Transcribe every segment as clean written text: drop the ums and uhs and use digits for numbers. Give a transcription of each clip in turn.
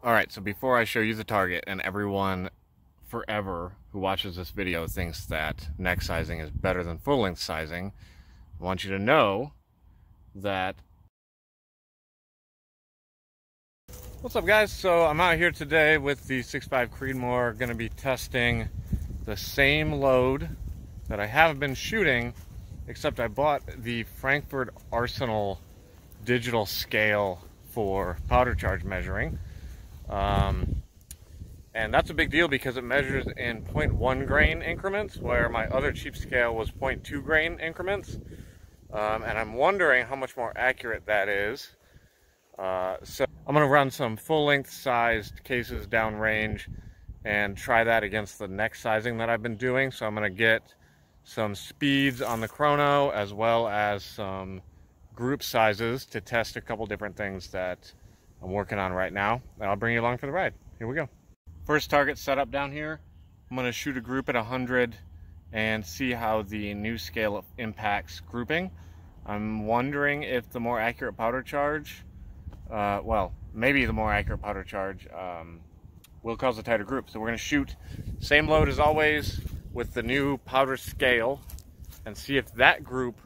Alright, so before I show you the target, and everyone forever who watches this video thinks that neck sizing is better than full-length sizing, I want you to know that... What's up, guys? So I'm out here today with the 6.5 Creedmoor, going to be testing the same load that I have been shooting, except I bought the Frankford Arsenal digital scale for powder charge measuring. And that's a big deal because it measures in 0.1 grain increments, where my other cheap scale was 0.2 grain increments. And I'm wondering how much more accurate that is. So I'm going to run some full-length sized cases downrange and try that against the neck sizing that I've been doing. So I'm going to get some speeds on the chrono as well as some group sizes to test a couple different things that I'm working on right now. And I'll bring you along for the ride. Here we go. First target set up down here. I'm going to shoot a group at 100 and see how the new scale impacts grouping. I'm wondering if the more accurate powder charge, well, maybe the more accurate powder charge will cause a tighter group. So we're going to shoot same load as always with the new powder scale and see if that group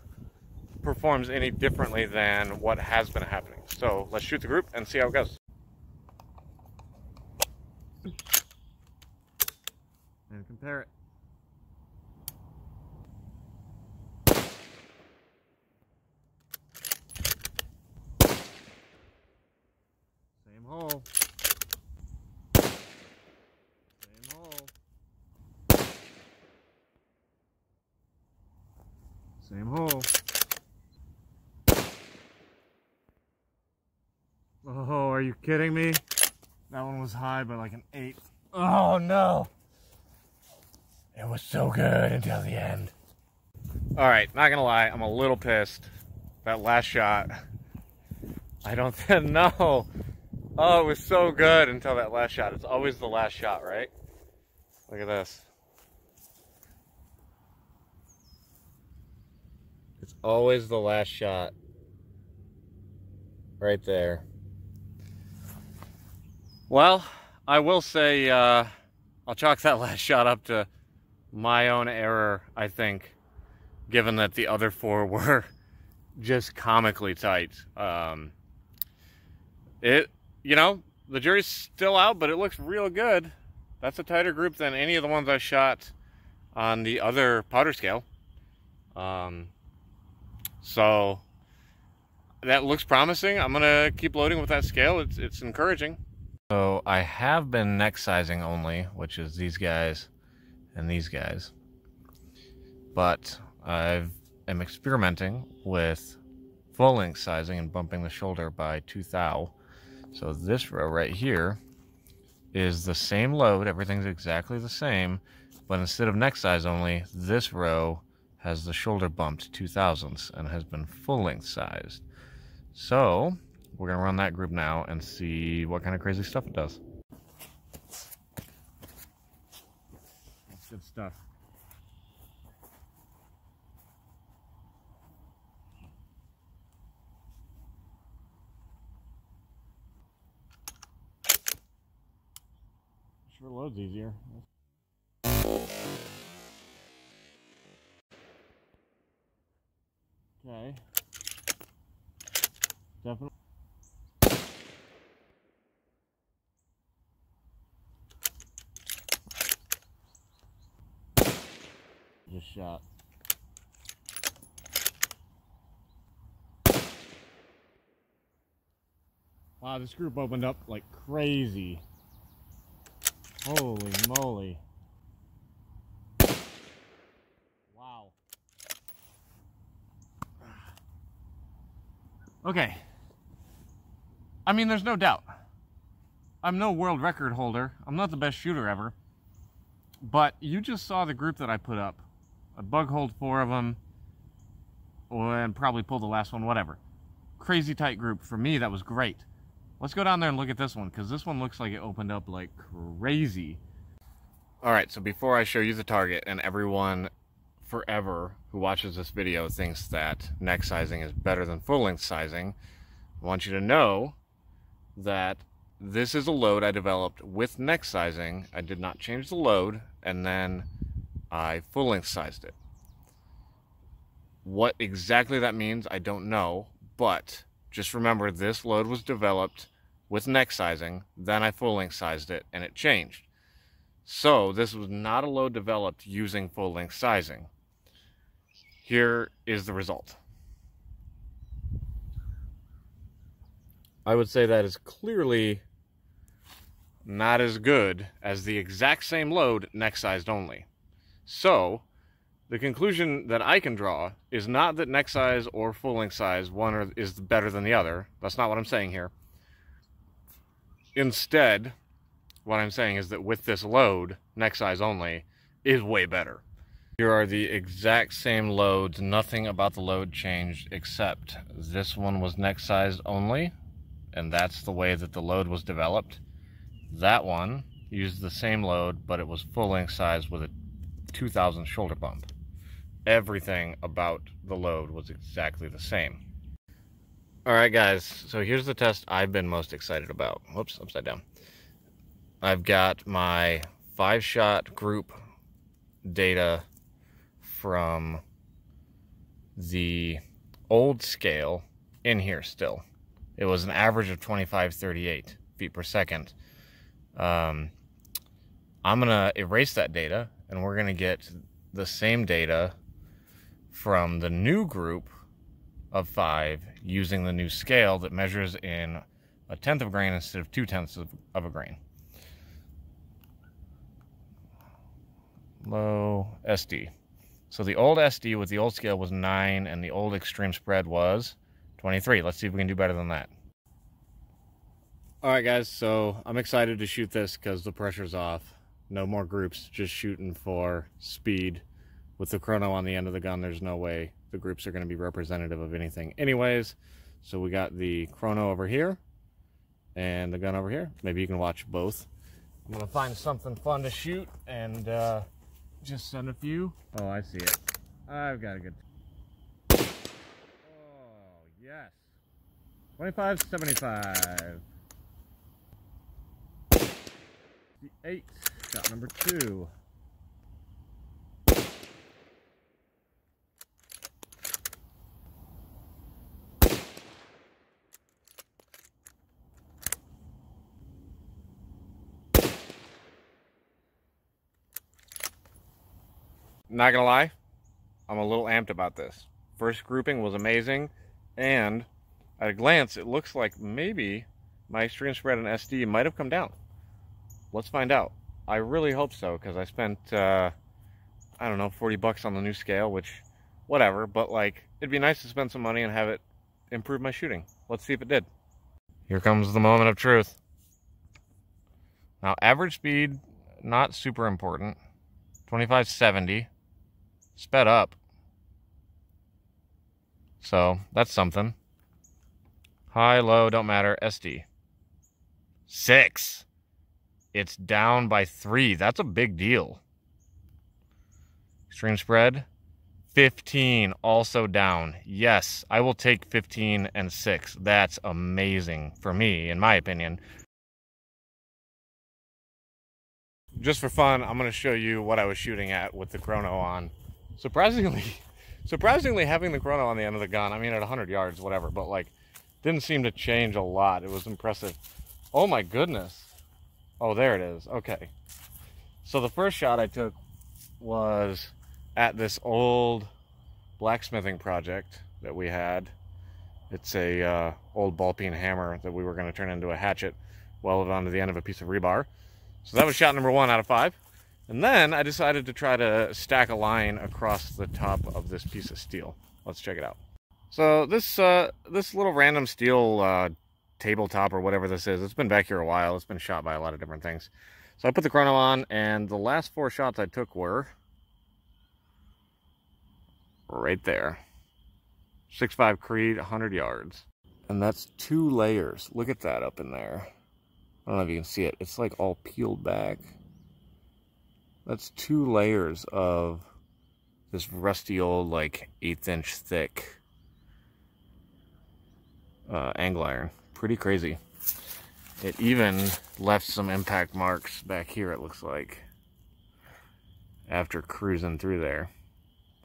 performs any differently than what has been happening. So let's shoot the group and see how it goes. And compare it. Same hole. Same hole. Same hole. Oh, are you kidding me? That one was high by like an 8. Oh no! It was so good until the end. Alright, not gonna lie, I'm a little pissed. That last shot, I don't know. Oh, it was so good until that last shot. It's always the last shot, right? Look at this. It's always the last shot. Right there. Well, I will say I'll chalk that last shot up to my own error, I think, given that the other four were just comically tight. You know, the jury's still out, but it looks real good. That's a tighter group than any of the ones I shot on the other powder scale. So that looks promising. I'm gonna keep loading with that scale. It's encouraging. So I have been neck sizing only, which is these guys and these guys. But I am experimenting with full-length sizing and bumping the shoulder by 2 thou. So this row right here is the same load. Everything's exactly the same. But instead of neck size only, this row has the shoulder bumped 2 thousandths and has been full-length sized. So we're going to run that group now and see what kind of crazy stuff it does. That's good stuff. Sure loads easier. Okay. Definitely. Just shot. Wow, this group opened up like crazy. Holy moly. Wow. Okay. I mean, there's no doubt. I'm no world record holder. I'm not the best shooter ever. But you just saw the group that I put up. I bug-holed 4 of them. And probably pulled the last one, whatever. Crazy tight group. For me, that was great. Let's go down there and look at this one, because this one looks like it opened up like crazy. Alright, so before I show you the target, and everyone forever who watches this video thinks that neck sizing is better than full-length sizing, I want you to know that this is a load I developed with neck sizing. I did not change the load, and then I full length sized it. What exactly that means, I don't know, but just remember this load was developed with neck sizing, then I full length sized it, and it changed. So this was not a load developed using full length sizing. Here is the result. I would say that is clearly not as good as the exact same load neck sized only. So the conclusion that I can draw is not that neck size or full length size one is better than the other. That's not what I'm saying here. Instead, what I'm saying is that with this load, neck size only, is way better. Here are the exact same loads. Nothing about the load changed except this one was neck sized only, and that's the way that the load was developed. That one used the same load, but it was full length size with a 2000 shoulder bump. Everything about the load was exactly the same. All right, guys, so here's the test I've been most excited about. Whoops, upside down. I've got my 5-shot group data from the old scale in here still. It was an average of 2538 feet per second. I'm gonna erase that data, and we're gonna get the same data from the new group of 5 using the new scale that measures in 1/10 of a grain instead of 2/10 of a grain. Low SD. So the old SD with the old scale was 9, and the old extreme spread was 23. Let's see if we can do better than that. All right, guys, so I'm excited to shoot this because the pressure's off. No more groups, just shooting for speed. With the chrono on the end of the gun, there's no way the groups are going to be representative of anything anyways. So we got the chrono over here and the gun over here. Maybe you can watch both. I'm going to find something fun to shoot and just send a few. Oh, I see it. I've got a good... Oh, yes. 2575. 8. Shot number 2. Not gonna lie, I'm a little amped about this. First grouping was amazing, and at a glance, it looks like maybe my extreme spread and SD might have come down. Let's find out. I really hope so, because I spent, I don't know, 40 bucks on the new scale, which, whatever, but like, it'd be nice to spend some money and have it improve my shooting. Let's see if it did. Here comes the moment of truth. Now, average speed, not super important. 2570. Sped up. So, that's something. High, low, don't matter. SD. 6. It's down by 3. That's a big deal. Extreme spread. 15, also down. Yes, I will take 15 and 6. That's amazing for me, in my opinion. Just for fun, I'm going to show you what I was shooting at with the chrono on. Surprisingly having the chrono on the end of the gun, I mean at 100 yards, whatever, but like, didn't seem to change a lot. It was impressive. Oh my goodness. Oh, there it is. Okay. So the first shot I took was at this old blacksmithing project that we had. It's a old ball peen hammer that we were going to turn into a hatchet, welded onto the end of a piece of rebar. So that was shot number 1 out of 5. And then I decided to try to stack a line across the top of this piece of steel. Let's check it out. So this little random steel tabletop or whatever this is, it's been back here a while. It's been shot by a lot of different things. So I put the chrono on, and the last 4 shots I took were right there. 6.5 Creed, 100 yards. And that's 2 layers. Look at that up in there. I don't know if you can see it. It's like all peeled back. That's 2 layers of this rusty old, like, 1/8 inch thick angle iron. Pretty crazy. It even left some impact marks back here, it looks like, after cruising through there.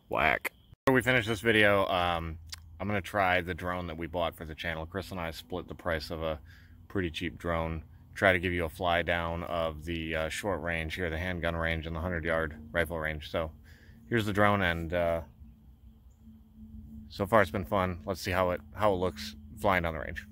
Whack. Before we finish this video, I'm going to try the drone that we bought for the channel. Chris and I split the price of a pretty cheap drone. Try to give you a fly down of the short range here, the handgun range and the 100-yard rifle range. So here's the drone, and so far it's been fun. Let's see how it looks flying down the range.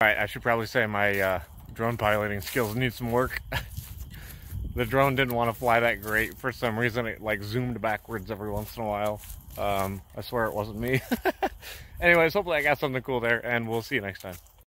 Alright, I should probably say my drone piloting skills need some work. The drone didn't want to fly that great. For some reason, it like zoomed backwards every once in a while. I swear it wasn't me. Anyways, hopefully I got something cool there, and we'll see you next time.